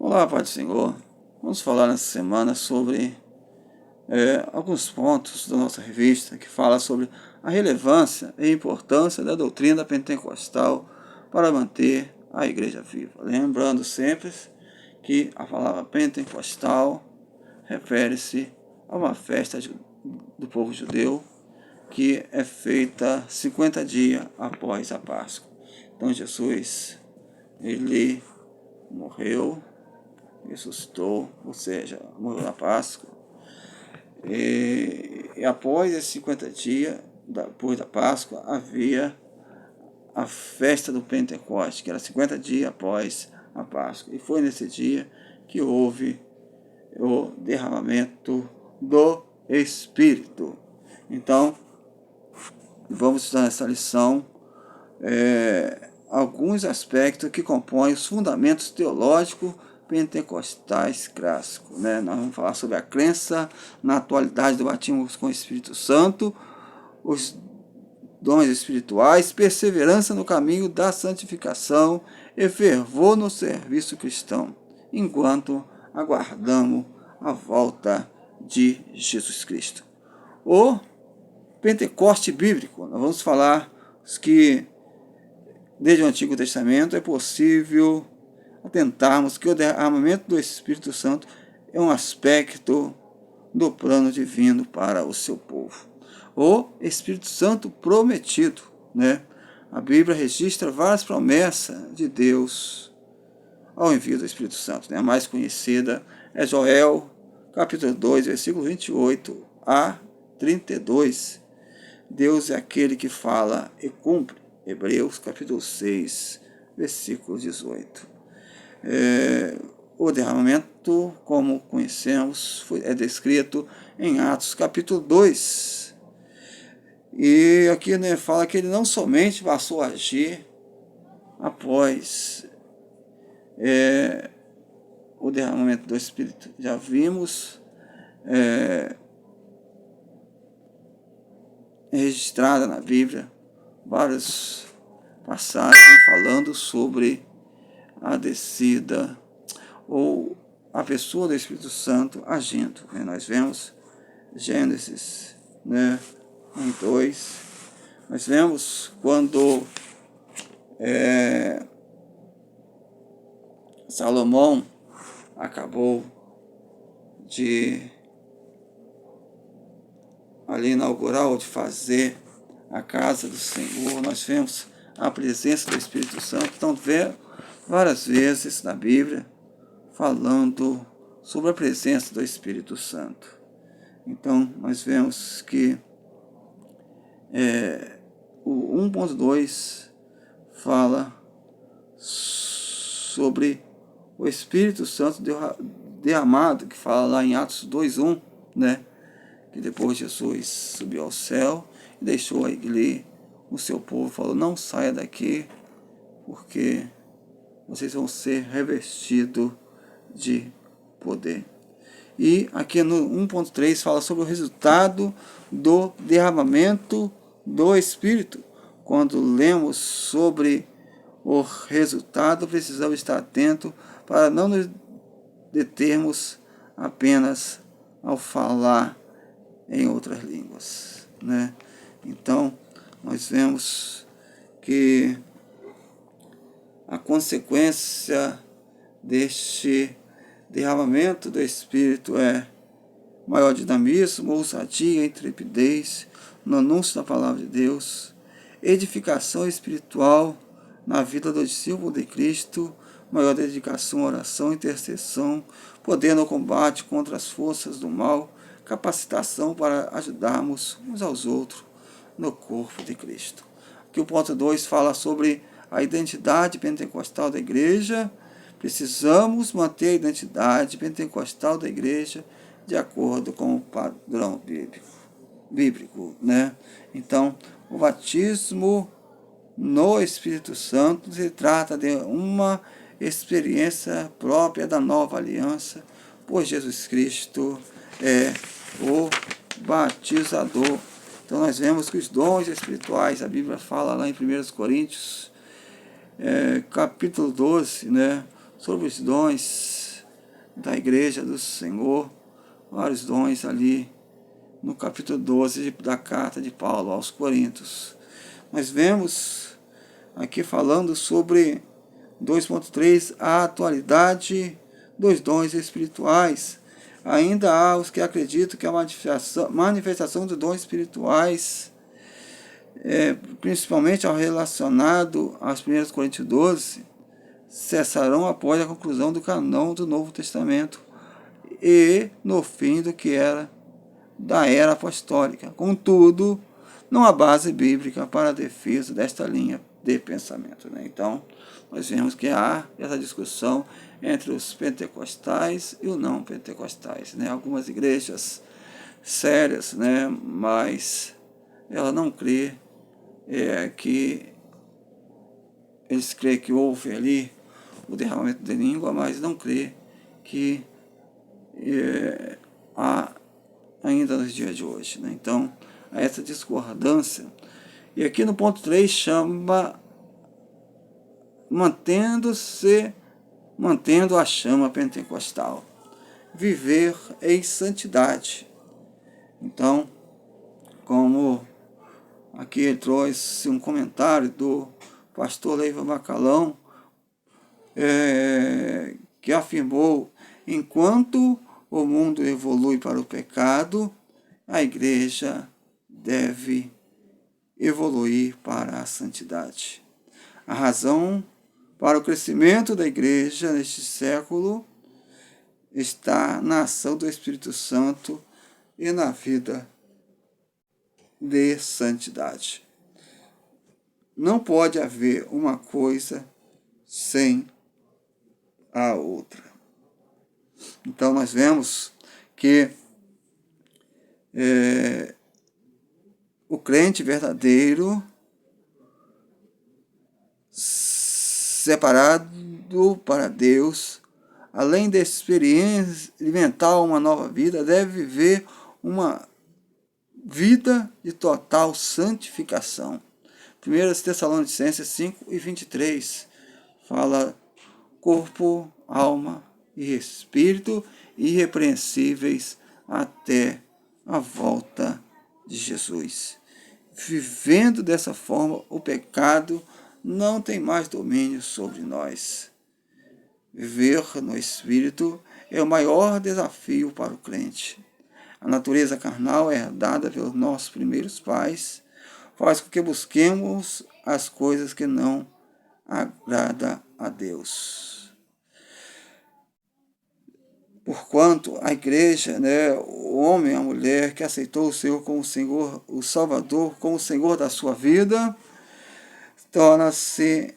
Olá, Pai do Senhor. Vamos falar nessa semana sobre alguns pontos da nossa revista que fala sobre a relevância e importância da doutrina pentecostal para manter a igreja viva. Lembrando sempre que a palavra pentecostal refere-se a uma festa do povo judeu que é feita 50 dias após a Páscoa. Então Jesus, ele morreu, ressuscitou, ou seja, morreu na Páscoa. E após esses 50 dias, depois da Páscoa, havia a festa do Pentecoste, que era 50 dias após a Páscoa. E foi nesse dia que houve o derramamento do Espírito. Então, vamos estudar nessa lição alguns aspectos que compõem os fundamentos teológicos pentecostais clássicos. Nós vamos falar sobre a crença na atualidade do batismo com o Espírito Santo, os dons espirituais, perseverança no caminho da santificação e fervor no serviço cristão, enquanto aguardamos a volta de Jesus Cristo. O Pentecoste bíblico, nós vamos falar que desde o Antigo Testamento é possível atentarmos que o derramamento do Espírito Santo é um aspecto do plano divino para o seu povo. O Espírito Santo prometido, A Bíblia registra várias promessas de Deus ao envio do Espírito Santo. A mais conhecida é Joel, capítulo 2, versículo 28 a 32. Deus é aquele que fala e cumpre. Hebreus, capítulo 6, versículo 18. O derramamento, como conhecemos, é descrito em Atos, capítulo 2. E aqui fala que ele não somente passou a agir após o derramamento do Espírito. Já vimos registrada na Bíblia várias passagens falando sobre a descida ou a pessoa do Espírito Santo agindo. Nós vemos Gênesis 1:2. Nós vemos quando Salomão acabou de ali inaugurar ou de fazer a casa do Senhor, nós vemos a presença do Espírito Santo. Então, várias vezes na Bíblia falando sobre a presença do Espírito Santo. Então, nós vemos que o 1.2 fala sobre o Espírito Santo derramado, que fala lá em Atos 2:1, que depois Jesus subiu ao céu e deixou ali o seu povo, falou: não saia daqui, porque vocês vão ser revestidos de poder. E aqui no 1.3 fala sobre o resultado do derramamento do Espírito. Quando lemos sobre o resultado, precisamos estar atentos para não nos determos apenas ao falar em outras línguas. Então, nós vemos que a consequência deste derramamento do Espírito é maior dinamismo, ousadia, intrepidez no anúncio da palavra de Deus, edificação espiritual na vida do discípulo de Cristo, maior dedicação, oração, intercessão, poder no combate contra as forças do mal, capacitação para ajudarmos uns aos outros no corpo de Cristo. Aqui o ponto 2 fala sobre a identidade pentecostal da igreja. Precisamos manter a identidade pentecostal da igreja de acordo com o padrão bíblico. Então, o batismo no Espírito Santo se trata de uma experiência própria da nova aliança, pois Jesus Cristo é o batizador. Então nós vemos que os dons espirituais, a Bíblia fala lá em 1 Coríntios, capítulo 12, sobre os dons da igreja do Senhor, vários dons ali no capítulo 12 da carta de Paulo aos Coríntios. Nós vemos aqui falando sobre 2.3, a atualidade dos dons espirituais. Ainda há os que acreditam que a manifestação dos dons espirituais, principalmente ao relacionado aos 1 Coríntios 12, cessarão após a conclusão do canão do Novo Testamento e no fim do que era da era apostólica. Contudo, não há base bíblica para a defesa desta linha de pensamento. Então, nós vemos que há essa discussão entre os pentecostais e os não pentecostais. Algumas igrejas sérias, mas ela não crê que eles creem que houve ali o derramamento de língua, mas não crê que há ainda nos dias de hoje. Então, há essa discordância. E aqui no ponto 3 chama mantendo a chama pentecostal. Viver em santidade. Então, como aqui ele trouxe um comentário do pastor Leiva Bacalão, que afirmou: enquanto o mundo evolui para o pecado, a igreja deve evoluir para a santidade. A razão para o crescimento da igreja neste século está na ação do Espírito Santo e na vida de santidade. Não pode haver uma coisa sem a outra. Então nós vemos que o crente verdadeiro, separado para Deus, além de experimentar uma nova vida, deve viver uma vida de total santificação. 1 Tessalonicenses 5:23 fala: corpo, alma e espírito irrepreensíveis até a volta de Jesus. Vivendo dessa forma, o pecado não tem mais domínio sobre nós. Viver no Espírito é o maior desafio para o crente. A natureza carnal, herdada pelos nossos primeiros pais, faz com que busquemos as coisas que não agradam a Deus. Porquanto a igreja, o homem e a mulher que aceitou o Senhor como Senhor, o Salvador, como Senhor da sua vida, torna-se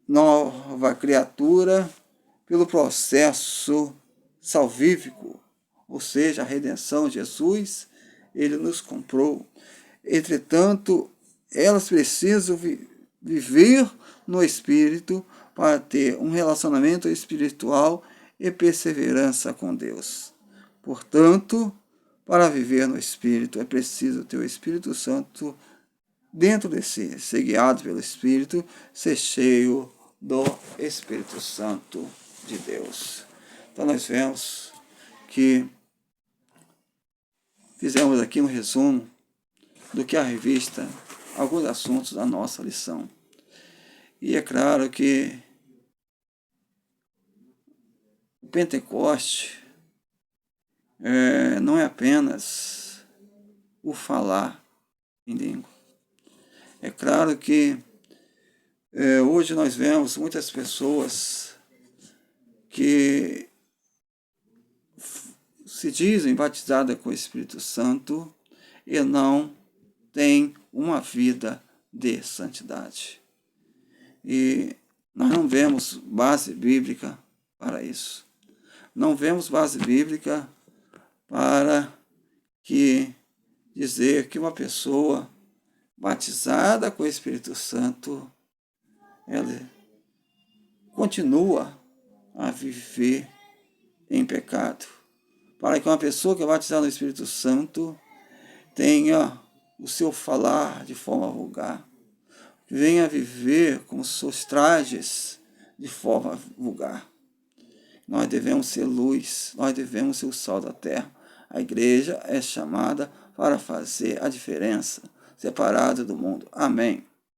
nova criatura pelo processo salvífico, ou seja, a redenção. Jesus, ele nos comprou. Entretanto, elas precisam viver no Espírito para ter um relacionamento espiritual e perseverança com Deus. Portanto, para viver no Espírito é preciso ter o Espírito Santo dentro de si, ser guiado pelo Espírito, ser cheio do Espírito Santo de Deus. Então nós vemos que fizemos aqui um resumo do que a revista, alguns assuntos da nossa lição. E é claro que o Pentecoste não é apenas o falar em língua. É claro que hoje nós vemos muitas pessoas que se dizem batizadas com o Espírito Santo e não têm uma vida de santidade. E nós não vemos base bíblica para isso. Não vemos base bíblica para dizer que uma pessoa batizada com o Espírito Santo, ela continua a viver em pecado. Para que uma pessoa que é batizada no Espírito Santo tenha o seu falar de forma vulgar, venha viver com seus trajes de forma vulgar. Nós devemos ser luz, nós devemos ser o sal da terra. A igreja é chamada para fazer a diferença, separada do mundo. Amém.